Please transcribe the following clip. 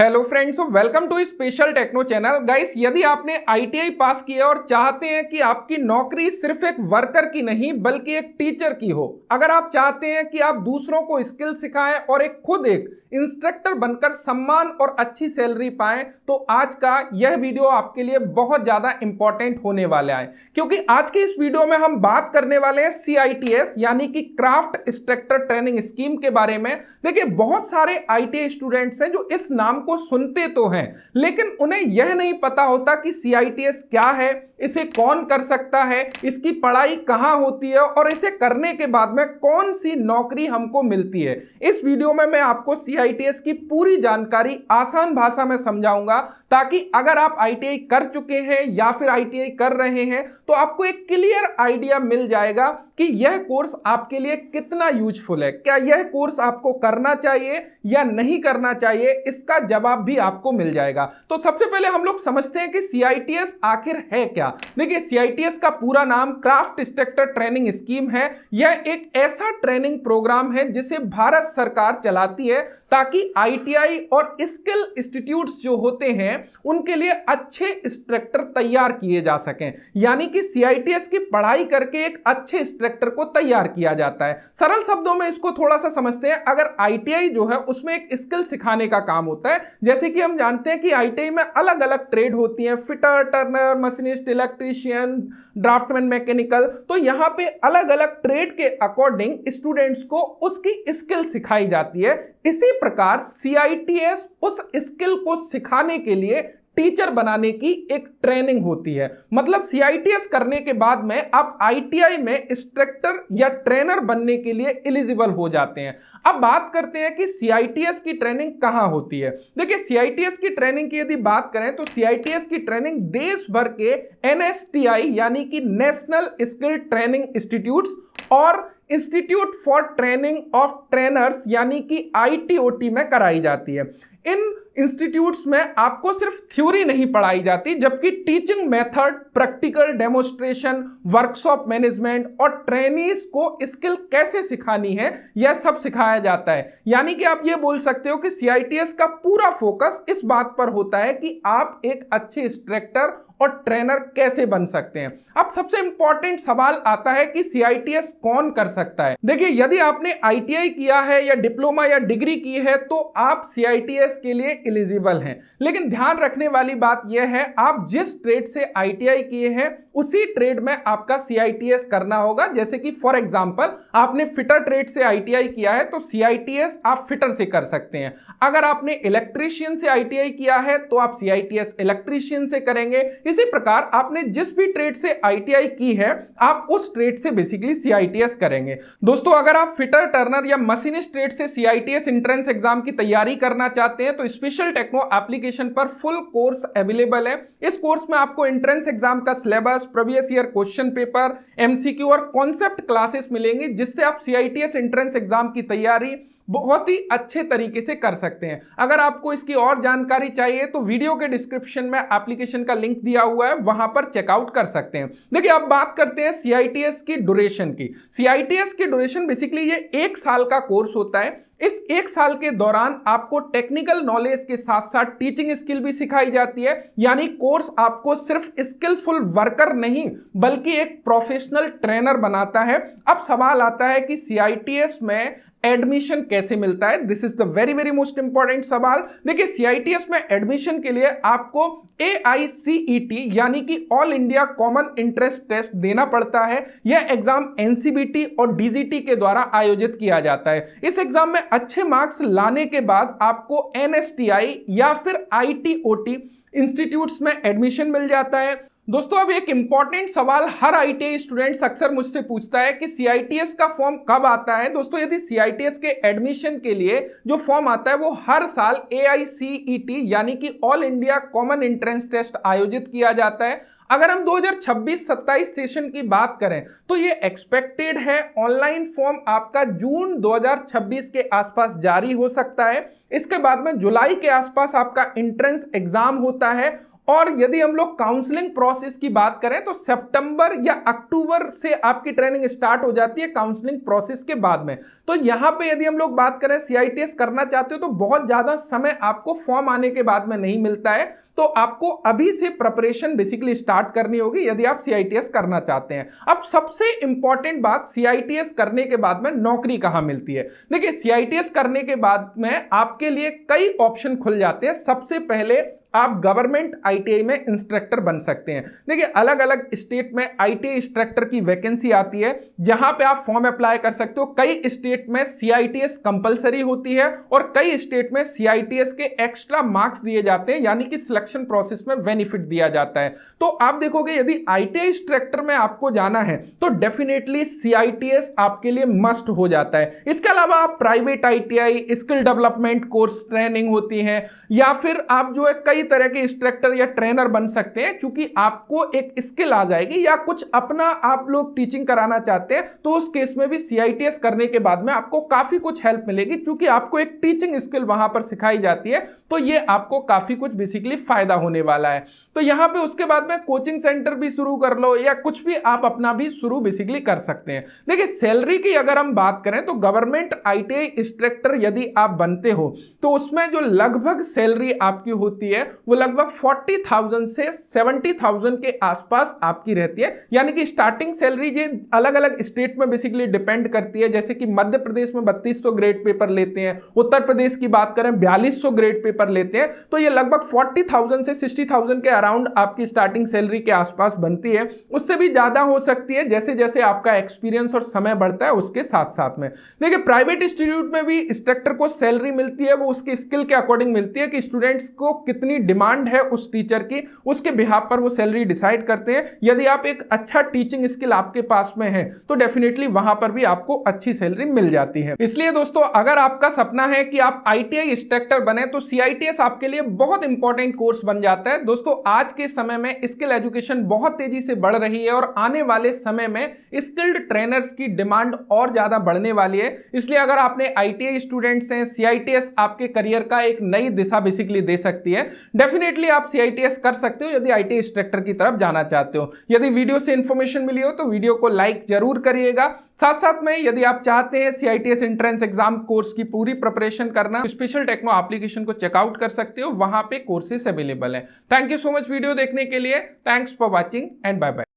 Hello friends, welcome to special techno channel. Guys, यदि आपने ITI pass किया और चाहते हैं कि आपकी नौकरी सिर्फ एक वर्कर की नहीं बल्कि एक टीचर की हो, अगर आप चाहते हैं कि आप दूसरों को स्किल सिखाएं और खुद एक इंस्ट्रक्टर बनकर सम्मान और अच्छी सैलरी पाएं, तो आज का यह वीडियो आपके लिए बहुत ज्यादा इंपॉर्टेंट होने वाला है, क्योंकि आज की इस वीडियो में हम बात करने वाले हैं CITS यानी कि क्राफ्ट इंस्ट्रक्टर ट्रेनिंग स्कीम के बारे में। देखिए, बहुत सारे आईटीआई स्टूडेंट्स हैं जो इस नाम को सुनते तो हैं, लेकिन उन्हें यह नहीं पता होता कि CITS क्या है, इसे कौन कर सकता है, इसकी पढ़ाई कहाँ होती है और इसे करने के बाद में कौन सी नौकरी हमको मिलती है। इस वीडियो में मैं आपको CITS की पूरी जानकारी आसान भाषा में समझाऊंगा, ताकि अगर आप आईटीआई कर चुके हैं या फिर आईटीआई कर रहे हैं तो आपको एक क्लियर आइडिया मिल जाएगा कि यह कोर्स आपके लिए कितना यूजफुल है। क्या यह कोर्स आपको करना चाहिए या नहीं करना चाहिए, इसका जवाब भी आपको मिल जाएगा। तो सबसे पहले हम लोग समझते हैं कि CITS आखिर है क्या। देखिए, CITS का पूरा नाम क्राफ्ट इंस्ट्रक्टर ट्रेनिंग स्कीम है। यह एक ऐसा ट्रेनिंग प्रोग्राम है जिसे भारत सरकार चलाती है ताकि आईटीआई और स्किल इंस्टीट्यूट्स जो होते हैं उनके लिए अच्छे इंस्ट्रक्टर तैयार किए जा सकें। यानी कि CITS की पढ़ाई करके एक अच्छे इंस्ट्रक्टर को तैयार किया जाता है। सरल शब्दों में इसको थोड़ा सा समझते हैं। अगर आईटीआई जो है उसमें एक स्किल सिखाने का काम होता है, जैसे कि हम जानते हैं कि आईटीआई में अलग अलग ट्रेड होती हैं, fitter, turner, machinist, electrician, draftman, mechanical. तो यहाँ पे अलग अलग ट्रेड के अकॉर्डिंग स्टूडेंट्स को उसकी स्किल सिखाई जाती है। इसी प्रकार CITS उस स्किल को सिखाने के लिए टीचर बनाने की एक ट्रेनिंग होती है। मतलब CITS करने के बाद में आप आईटीआई में इंस्ट्रक्टर या ट्रेनर बनने के लिए एलिजिबल हो जाते हैं। अब बात करते हैं कि CITS की ट्रेनिंग कहां होती है। देखिए, CITS की ट्रेनिंग की यदि बात करें तो CITS की ट्रेनिंग देश भर के NSTI यानी कि नेशनल स्किल ट्रेनिंग इंस्टीट्यूट्स और institute for training of trainers यानी कि ITOT में कराई जाती है। इन इंस्टीट्यूट्स में आपको सिर्फ थ्योरी नहीं पढ़ाई जाती, जबकि teaching method, practical demonstration, workshop management और ट्रेनीज को स्किल कैसे सिखानी है यह सब सिखाया जाता है। यानी कि आप ये बोल सकते हो कि CITS का पूरा फोकस इस बात पर होता है कि आप एक अच्छे इंस्ट्रक्टर और ट्रेनर कैसे बन सकते हैं। अब सबसे इंपॉर्टेंट सवाल आता है कि CITS कौन कर सकता है। देखिए, यदि आपने आईटीआई किया है या डिप्लोमा या डिग्री की है तो आप CITS के लिए एलिजिबल हैं। लेकिन ध्यान रखने वाली बात यह है, आप जिस ट्रेड से आईटीआई किए हैं उसी ट्रेड में आपका CITS करना होगा। जैसे कि फॉर एग्जांपल आपने फिटर ट्रेड से आईटीआई किया है तो CITS आप फिटर से कर सकते हैं। अगर आपने इलेक्ट्रीशियन से आईटीआई किया है तो आप CITS इलेक्ट्रीशियन से करेंगे। इसी प्रकार आपने जिस भी ट्रेड से आईटीआई की है आप उस ट्रेड से बेसिकली CITS करेंगे। दोस्तों, अगर आप फिटर, टर्नर या मशीनिस्ट ट्रेड से CITS एंट्रेंस एग्जाम की तैयारी करना चाहते हैं तो स्पेशल टेक्नो एप्लीकेशन पर फुल कोर्स अवेलेबल है। इस कोर्स में आपको एंट्रेंस एग्जाम का syllabus, previous year question paper, MCQ और कॉन्सेप्ट क्लासेस मिलेंगी, जिससे आप CITS एंट्रेंस एग्जाम की तैयारी बहुत ही अच्छे तरीके से कर सकते हैं। अगर आपको इसकी और जानकारी चाहिए तो वीडियो के डिस्क्रिप्शन में एप्लीकेशन का लिंक दिया हुआ है, वहां पर चेकआउट कर सकते हैं। देखिए, अब बात करते हैं CITS की ड्यूरेशन की। CITS की ड्यूरेशन बेसिकली ये 1 साल का कोर्स होता है। इस 1 साल के दौरान आपको टेक्निकल नॉलेज के साथ साथ टीचिंग स्किल भी सिखाई जाती है। यानी कोर्स आपको सिर्फ स्किलफुल वर्कर नहीं बल्कि एक प्रोफेशनल ट्रेनर बनाता है। अब सवाल आता है कि CITS में एडमिशन कैसे मिलता है। This is the very very most important सवाल। देखिए, CITS में एडमिशन के लिए आपको AICET यानी कि all India common entrance test देना पड़ता है। यह एग्जाम NCBT और DGT के द्वारा आयोजित किया जाता है। इस एग्जाम में अच्छे मार्क्स लाने के बाद आपको NSTI या फिर ITOT इंस्टीट्यूट्स में एडमिशन मिल जाता है। दोस्तों, अब एक इंपॉर्टेंट सवाल हर आईटीआई स्टूडेंट्स अक्सर मुझसे पूछता है कि CITS का फॉर्म कब आता है। दोस्तों, यदि CITS के एडमिशन के लिए जो फॉर्म आता है वो हर साल AICET यानी कि all India common entrance test आयोजित किया जाता है। अगर हम 2026-27 सेशन की बात करें तो ये एक्सपेक्टेड है ऑनलाइन फॉर्म आपका जून 2026 के आसपास जारी हो सकता है। इसके बाद में जुलाई के आसपास आपका एंट्रेंस एग्जाम होता है और यदि हम लोग काउंसलिंग प्रोसेस की बात करें तो सितंबर या अक्टूबर से आपकी ट्रेनिंग स्टार्ट हो जाती है काउंसलिंग प्रोसेस के बाद में। तो यहां पे यदि हम लोग बात करें CITS करना चाहते हो तो बहुत ज्यादा समय आपको फॉर्म आने के बाद में नहीं मिलता है, तो आपको अभी से प्रिपरेशन बेसिकली स्टार्ट करनी होगी यदि आप CITS करना चाहते हैं। अब सबसे इंपॉर्टेंट बात, CITS करने के बाद में नौकरी कहां मिलती है। देखिए CITS करने के बाद में आपके लिए कई ऑप्शन खुल जाते हैं। सबसे पहले आप गवर्नमेंट ITI में इंस्ट्रक्टर बन सकते हैं। देखिए अलग अलग स्टेट में ITI इंस्ट्रक्टर की वैकेंसी आती है, जहां पे आप फॉर्म अप्लाई कर सकते हो। कई स्टेट में CITS कंपलसरी होती है और कई स्टेट में CITS के एक्स्ट्रा मार्क्स दिए जाते हैं, यानी कि सिलेक्शन प्रोसेस में बेनिफिट दिया जाता है। तो आप देखोगे यदि ITI इंस्ट्रक्टर में आपको जाना है तो डेफिनेटली CITS आपके लिए मस्ट हो जाता है। इसके अलावा आप private ITI, skill development course training होती है, या फिर आप जो है कई तरह के इंस्ट्रक्टर या ट्रेनर बन सकते हैं, क्योंकि आपको एक स्किल आ जाएगी, या कुछ अपना आप लोग टीचिंग कराना चाहते हैं तो उस केस में भी CITS करने के बाद में आपको काफी कुछ हेल्प मिलेगी, क्योंकि आपको एक टीचिंग स्किल वहां पर सिखाई जाती है। तो ये आपको काफी कुछ बेसिकली फायदा होने वाला है। तो यहां पे उसके बाद में कोचिंग सेंटर भी शुरू कर लो, या कुछ भी आप अपना भी शुरू बेसिकली कर सकते हैं। देखिए सैलरी की अगर हम बात करें तो गवर्नमेंट ITI इंस्ट्रक्टर यदि आप बनते हो तो उसमें जो लगभग सैलरी आपकी होती है वो लगभग 40,000 से 70,000 के आसपास आपकी रहती है। यानी कि स्टार्टिंग सैलरी ये अलग अलग स्टेट में बेसिकली डिपेंड करती है। जैसे कि मध्य प्रदेश में 3200 ग्रेड पेपर लेते हैं, उत्तर प्रदेश की बात करें 4200 ग्रेड पेपर लेते हैं, तो ये लगभग 40,000 से 60,000 के अराउंड आपकी स्टार्टिंग सैलरी के आसपास बनती है। उससे भी ज्यादा हो सकती है जैसे जैसे आपका एक्सपीरियंस और समय बढ़ता है उसके साथ साथ में। देखिए प्राइवेट इंस्टीट्यूट में भी इंस्ट्रक्टर को सैलरी मिलती है, वो उसकी स्किल के अकॉर्डिंग मिलती है कि स्टूडेंट्स को कितनी डिमांड है उस टीचर की, उसके बिहाफ पर वो सैलरी डिसाइड करते हैं। यदि आप एक अच्छा टीचिंग स्किल आपके पास में है तो डेफिनेटली वहां पर भी आपको अच्छी सैलरी मिल जाती है। इसलिए दोस्तों अगर आपका सपना है कि आप ITI इंस्ट्रक्टर बने तो CITS आपके लिए बहुत इंपॉर्टेंट कोर्स बन जाता है। दोस्तों आज के समय में स्किल एजुकेशन बहुत तेजी से बढ़ रही है और आने वाले समय में स्किल्ड ट्रेनर्स की डिमांड और ज्यादा बढ़ने वाली है। इसलिए अगर आपने ITI स्टूडेंट्स हैं, CITS आपके करियर का एक नई दिशा बेसिकली दे सकती है। डेफिनेटली आप CITS कर सकते हो यदि ITI इंस्ट्रक्टर की तरफ जाना चाहते हो। यदि वीडियो से इंफॉर्मेशन मिली हो तो वीडियो को लाइक जरूर करिएगा। साथ साथ में यदि आप चाहते हैं CITS एंट्रेंस एग्जाम कोर्स की पूरी प्रिपरेशन करना, स्पेशल टेक्नो एप्लीकेशन को चेकआउट कर सकते हो, वहां पे कोर्सेस अवेलेबल है। Thank you so much video देखने के लिए। Thanks for watching and bye bye.